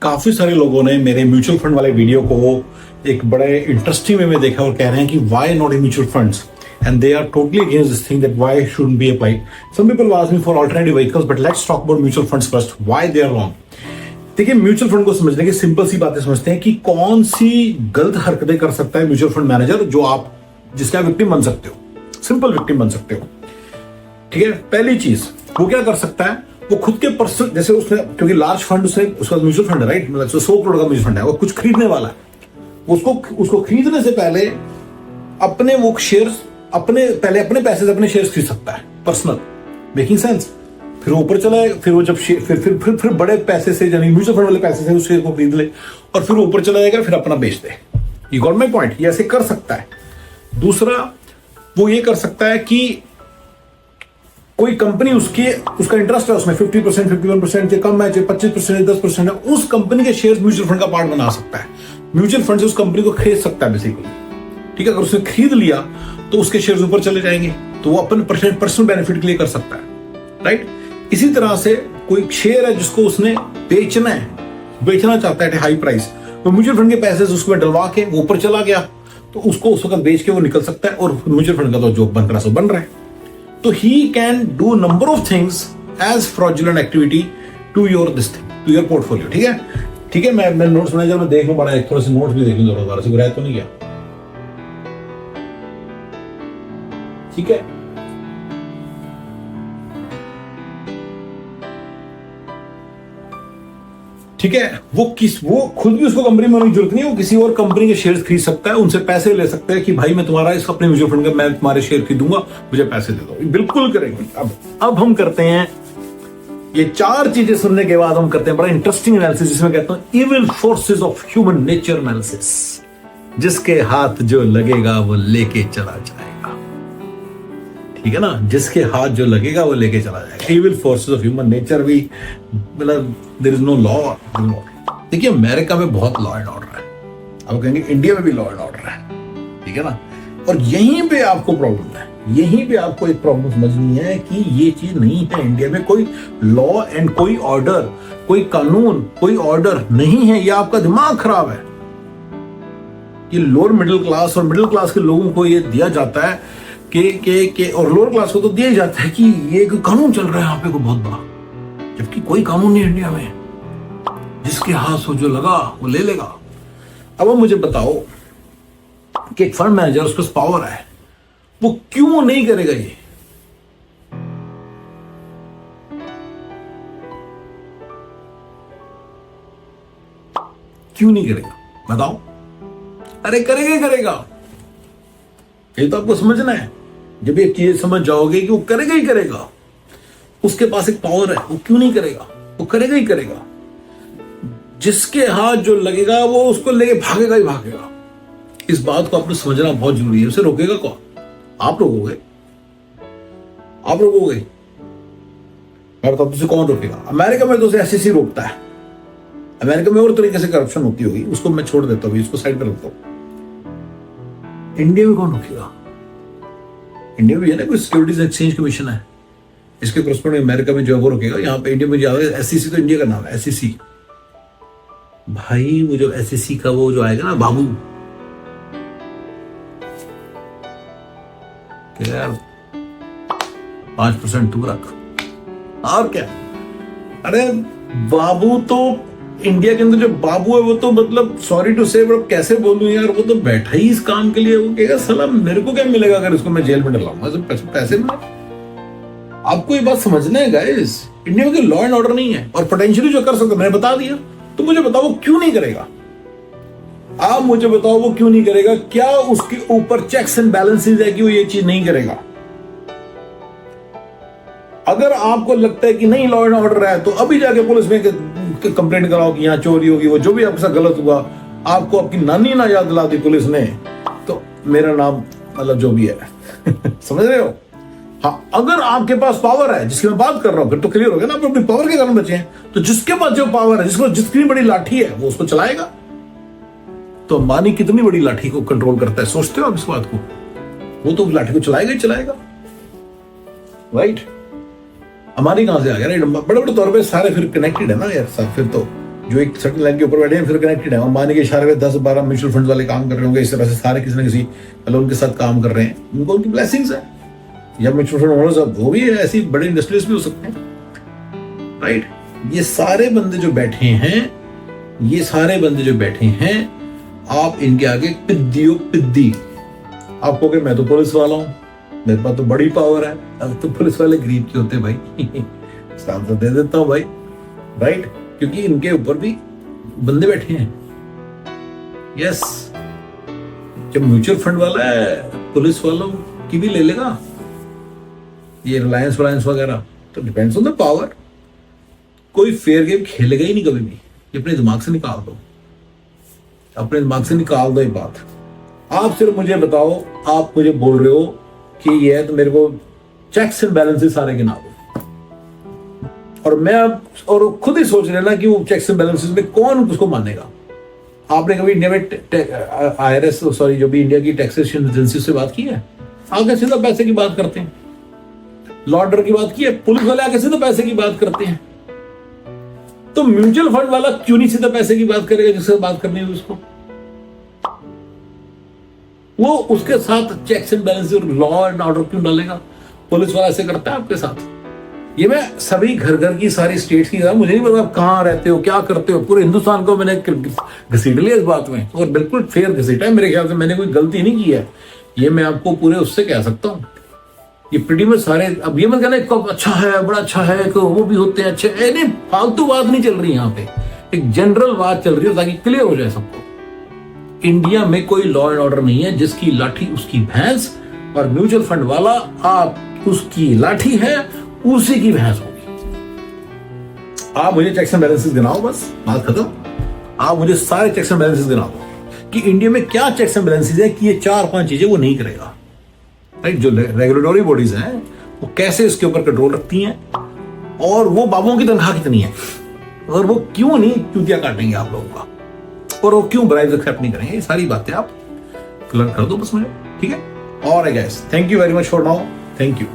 काफी सारे लोगों ने मेरे म्यूचुअल फंड वाले वीडियो को एक बड़े इंटरेस्टिंग वे में देखा और कह रहे हैं कि why not in mutual funds, and they are totally against this thing that why shouldn't be applied. Some people ask me for alternative vehicles, but let's talk about mutual funds first. Why they are wrong? देखिए, mutual fund को समझने की simple सी बातें समझते हैं कि कौन सी गलत हरकतें कर सकता है म्यूचुअल फंड मैनेजर जो आप जिसका आप विक्टिम बन सकते हो, सिंपल विक्टिम बन सकते हो। ठीक है, पहली चीज वो क्या कर सकता है, वो खुद के पर्सन, जैसे उसने, क्योंकि लार्ज फंड उसका म्यूचुअल फंड है, राइट, मतलब 100 करोड़ का म्यूचुअल फंड है, वो कुछ खरीदने वाला है, उसको खरीदने से पहले अपने वो शेयर्स अपने पैसे से अपने शेयर्स खरीद सकता है, पर्सनल, मेकिंग सेंस। फिर ऊपर चला है, फिर वो जब फिर बड़े पैसे से, यानी म्यूचुअल फंड वाले पैसे से उस शेयर को खरीद ले और फिर ऊपर चला जाएगा, फिर अपना बेच दे। You got my point? ये ऐसे कर सकता है। दूसरा, वो ये कर सकता है कि कोई कंपनी उसका इंटरेस्ट है उसमें 50%, 51% या कम है, 25%, 10% है, उस कंपनी के शेयर्स म्यूचुअल फंड का पार्ट बना सकता है। म्यूचुअल फंड से उस कंपनी को खरीद सकता है बेसिकली। ठीक है, अगर उसने खरीद लिया तो उसके शेयर्स ऊपर चले जाएंगे, तो वो अपन पर्सनल बेनिफिट के लिए कर सकता है, राइट। इसी तरह से कोई शेयर है जिसको उसने बेचना चाहता है हाई प्राइस, तो म्यूचुअल फंड के पैसे से उसको डलवा के वो ऊपर चला गया, तो उसको उस वक्त बेच के वो निकल सकता है, और म्यूचुअल फंड का तो जो बन रहा है सो बन रहा है। तो he can do number of things as fraudulent activity to your portfolio. ठीक है, मैं नोट्स बनाया, मैं देख लूं, बड़ा एक थोड़ा सा नोट्स भी देख लूं, दोबारा से बुराई तो नहीं किया। ठीक है, वो खुद भी उसको कंपनी में होने की जरूरत नहीं है, वो किसी और कंपनी के शेयर्स खरीद सकता है, उनसे पैसे ले सकता है कि भाई मैं तुम्हारा इस अपने म्यूचुअल फंड का मैं तुम्हारे शेयर खरीदूंगा, मुझे पैसे दे दो। बिल्कुल करेंगे। अब हम करते हैं ये 4 चीजें सुनने के बाद हम करते हैं बड़ा इंटरेस्टिंग एनालिसिस, जिसमें कहता हूं evil forces of human nature analysis. जिसके हाथ जो लगेगा वो लेके चला जाएगा। ठीक है ना, जिसके हाथ जो लगेगा वो लेके चला जाएगा। Evil forces of human nature भी, मतलब देयर इज नो लॉ। देखिए, अमेरिका में बहुत लॉ एंड ऑर्डर है, आप कहेंगे इंडिया में भी लॉ एंड ऑर्डर है, ठीक है ना, और यहीं पे आपको प्रॉब्लम है, यहीं पे आपको एक प्रॉब्लम समझनी है कि ये चीज नहीं है। इंडिया में कोई लॉ एंड कोई ऑर्डर, कोई कानून, कोई ऑर्डर नहीं है। ये आपका दिमाग खराब है। ये लोअर मिडिल क्लास और मिडिल क्लास के लोगों को ये दिया जाता है कि और लोअर क्लास को तो दिया जाता है कि ये कानून चल रहा है यहाँ पे को बहुत बड़ा, जबकि कोई कानून नहीं इंडिया में। जिसके हाथ से जो लगा वो ले लेगा। अब मुझे बताओ कि एक फंड मैनेजर, उसके पास पावर है, वो क्यों नहीं करेगा? ये क्यों नहीं करेगा बताओ? अरे करेगा ही करेगा। ये तो आपको समझना है। जब ये चीज समझ जाओगे कि वो करेगा ही करेगा, उसके पास एक पावर है, वो क्यों नहीं करेगा? वो करेगा ही करेगा। जिसके हाथ जो लगेगा वो उसको लेके भागेगा ही भागेगा। इस बात को आपने समझना बहुत जरूरी है। उसे रोकेगा कौन? आप रोकोगे। मैं बताऊं तुझे कौन रोकेगा? अमेरिका में तो उसे SEC रोकता है। अमेरिका में और तरीके से करप्शन होती होगी, उसको मैं छोड़ देता हूँ, उसको साइड पर रखता हूं। इंडिया में कौन रोकेगा? इंडिया में है ना कोई सिक्योरिटीज एक्सचेंज कमीशन है, इसके करस्पॉन्डिंग अमेरिका में जो है वो रोकेगा। यहाँ पे इंडिया में जो है SEC, तो इंडिया का नाम है SEC। भाई वो जो SEC का वो जो आएगा ना बाबू, यार 5% तू रख और क्या। अरे बाबू तो इंडिया के अंदर जो बाबू है वो तो, मतलब सॉरी टू से, बट कैसे बोलूं यार, वो तो बैठा ही इस काम के लिए। वो कहेगा साला मेरे को क्या मिलेगा अगर इसको मैं जेल में डलाऊंगा? पैसे में। आपको ये बात समझना है गाइस, इंडिया में कोई लॉ एंड ऑर्डर नहीं है, और पोटेंशियली जो कर सकता मैंने बता दिया। तो मुझे बताओ वो क्यों नहीं करेगा? आप मुझे बताओ वो क्यों नहीं करेगा? क्या उसके ऊपर चेक्स एंड बैलेंसेस है कि वो ये चीज नहीं करेगा? अगर आपको लगता है कि नहीं लॉ एंड ऑर्डर है, तो अभी जाके पुलिस में कंप्लेंट कराओ कि यहाँ चोरी होगी, वो जो भी आपके साथ गलत हुआ, आपको आपकी नानी ना याद दिला दी पुलिस ने, तो मेरा नाम मतलब जो भी है समझ रहे हो? हाँ, अगर आपके पास पावर है, जिसकी मैं बात कर रहा हूं, फिर तो क्लियर हो गया ना, आप अपनी पावर के कारण बचे हैं। तो जिसके पास जो पावर है, जितनी बड़ी लाठी है, वो उसको चलाएगा। तो अंबानी कितनी बड़ी लाठी को कंट्रोल करता है, सोचते हो आप इस बात को? वो तो लाठी को चलाएगा ही चलाएगा, राइट? अंबानी कहां से आ गया? बड़े बड़े तौर पे सारे फिर कनेक्टेड है ना यार, सब फिर तो जो एक सर्टेन लाइन के ऊपर बैठे हैं फिर कनेक्टेड है, अंबानी के इशारे पे 10-12 म्यूचुअल फंड वाले काम कर रहे होंगे, इस तरह से सारे किसी न किसी मतलब उनके साथ काम कर रहे हैं, उनको उनकी ब्लेसिंग्स है। या म्यूचुअल फंड ओनर्स वो भी ऐसी बड़े इंडस्ट्रीज भी हो सकते हैं, राइट। ये सारे बंदे जो बैठे हैं, ये सारे बंदे जो बैठे हैं, आप इनके आगे पिद्दियो पिद्दी। आप कहोगे मैं तो पुलिस वाला हूं, मेरे पास तो बड़ी पावर है। अब तो पुलिस वाले गरीब के होते भाई साथ तो दे देता हूं भाई, राइट, क्योंकि इनके ऊपर भी बंदे बैठे हैं। यस, जब म्यूचुअल फंड वाला है पुलिस वालों की भी ले लेगा, ये रिलायंस वगैरह, तो डिपेंड्स ऑन द पावर। कोई फेयर गेम खेलेगा ही नहीं कभी भी, ये अपने दिमाग से निकाल दो, अपने दिमाग से निकाल दो ये बात। आप सिर्फ मुझे बताओ, आप मुझे बोल रहे हो कि ये है, तो मेरे को चेक्स एंड बैलेंसेस सारे गिना दो, और मैं अब और खुद ही सोच लेना कि वो चेक्स एंड बैलेंसेस में कौन उसको मानेगा। आपने कभी इंडिया में IRS सॉरी जो भी इंडिया की टैक्सेशन एजेंसी से बात की है? आगे सीधा पैसे की बात करते हैं। लॉर्डर की बात की है? पुलिस वाले आगे सीधा पैसे की बात करते हैं। तो म्यूचुअल फंड वाला क्यों नहीं सीधा पैसे की बात करेगा जिससे बात करनी है उसको? वो उसके साथ checks and balances, law and order क्यों डालेगा? पुलिस वाला ऐसे करता है आपके साथ। ये मैं सभी घर की सारी स्टेट्स की, मुझे नहीं पता आप कहां रहते हो, क्या करते हो, पूरे हिंदुस्तान को मैंने घसीट लिया इस बात में, और बिल्कुल फेयर घसीटा है मेरे ख्याल से। मैंने कोई गलती नहीं की है, ये मैं आपको पूरे उससे कह सकता हूं। ये प्रीटी में सारे, अब ये मत कहना कब अच्छा है, बड़ा अच्छा है, तो वो भी होते हैं अच्छे, नहीं, फालतू बात नहीं चल रही यहाँ पे, एक जनरल बात चल रही है ताकि क्लियर हो जाए सबको। इंडिया में कोई लॉ एंड ऑर्डर नहीं है, जिसकी लाठी उसकी भैंस, और म्यूचुअल फंड वाला आप उसकी लाठी है, उसी की भैंस होगी। आप मुझे चेक्स एंड बैलेंसेस गिनाओ, बस बात खत्म। आप मुझे सारे चेक्स एंड बैलेंसेस गिनाओ कि इंडिया में क्या चेक्स एंड बैलेंसेस है कि ये 4-5 चीजें वो नहीं करेगा, राइट। जो रेगुलेटरी बॉडीज हैं वो कैसे इसके ऊपर कंट्रोल रखती हैं, और वो बाबुओं की तनख्वाह कितनी है, और वो क्यों नहीं चूतिया काटेंगे आप लोगों का, और वो क्यों ब्राइब एक्सेप्ट नहीं करेंगे। ये सारी बातें आप क्लियर कर दो बस मुझे, ठीक है। और guys, thank you very much for now, thank you.